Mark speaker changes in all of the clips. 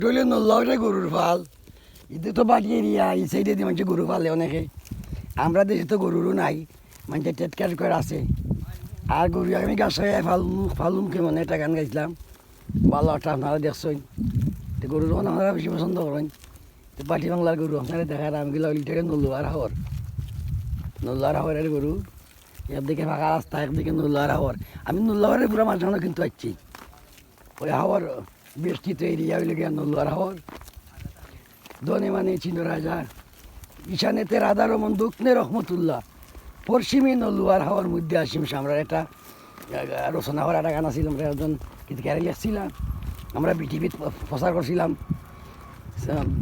Speaker 1: টইলে নল্লাওটা গরুর ফাল এতে তো বাড়ি এরিয়া এই সাইডে দিয়ে মানুষের গরু ফালে অনেকে আমরা দেশে তো গরুরও নাই মানুষের টেটকার করে আছে আর গরু আমি গাছ ফালুম কেমন একটা গান গাইছিলাম ভালো একটা আপনারা দেখছেন তো গরু যখন আপনারা বেশি পছন্দ করেন তো পাটি বাংলার গরু আপনারা দেখার আমগুলো ওইটাকে নল্লুয়ার হাওয়ার গরু একদিকে ফাঁকা রাস্তা একদিকে নল্লুয়ার হাওয়ার আমি নল্লুয়ারের পুরো মাঝখানে কিন্তু আসছি ওই হাওয়ার বেষ্টিত এরিয়া হইলে গিয়ে নল্লুয়ার হাওয়ার দনে মানে চিন রাজা ঈশানেতে রাধা রমন দক্ষিণে রহমতুল্লাহ পশ্চিমে নল্লুয়ার হাওয়ার মধ্যে আসিম আমরা একটা রচনা করার একটা গান ছিল আমরা একজন কিন্তু ক্যারে লিখছিলাম আমরা বিটিভিত প্রচার করছিলাম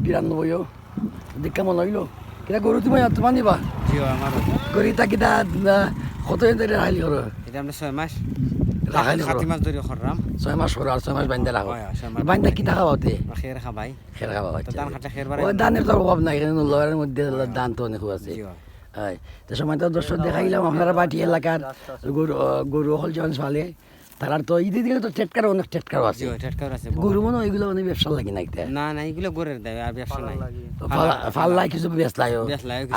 Speaker 1: 92ও দেখা মনে হইল কিনা গরু তোমার নিবা গরু তা কিতা কত হাইলি করো
Speaker 2: এটা আমরা 6 মাস
Speaker 1: রাখাইলি
Speaker 2: 7 মাস ধরে করলাম
Speaker 1: 6 মাস করো আর 6 মাস বান্ধে রাখো বান্ধা কিতা খাওয়াতে
Speaker 2: খের খাবাই
Speaker 1: খের খাওয়া
Speaker 2: তো ধান খাটা খের বারে
Speaker 1: ওই ধানের তো অভাব নাই এখানে নল্লুয়ারের মধ্যে ধান তো অনেক আছে হয় তো সময় তো দর্শক দেখাইলাম আপনারা বাটি এলাকার গরু হল যখন চলে তারা তো ঈদের দিকে তো টেটকার অনেক টেটকারও আছে
Speaker 2: টেটকার আছে
Speaker 1: গরু মনে ওইগুলো অনেক ব্যবসা লাগে না একটা
Speaker 2: না না এগুলো গরের দেয় আর ব্যবসা নাই
Speaker 1: ফাল্লাই কিছু বেচলাইও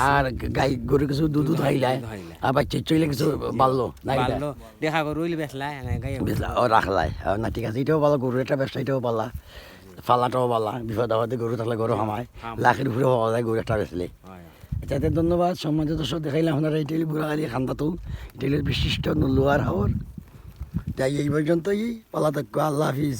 Speaker 1: আর গাই গরু কিছু দুধ খাইলাই আর বাচ্চা চইলে কিছু বাড়লো নাই
Speaker 2: ভালো দেখা গরু হইলে বেচলাই না গাই
Speaker 1: বেচলা ও রাখলাই না ঠিক আছে এটাও ভালো গরু একটা ব্যবসা এটাও পালা ফাল্লাটাও পালা বিপদ আপদে গরু থাকলে গরু হামায় লাখের উপরে পাওয়া যায় গরু একটা বেচলে তাদের ধন্যবাদ সম্মানিত দর্শক দেখাইলাম আপনারা এই টেলি বুড়াগাড়ি খান্দাতো টেলির বিশিষ্ট নল্লুয়ার হাওর তাই এই পর্যন্তই পালা থাকবো আল্লাহ হাফিজ।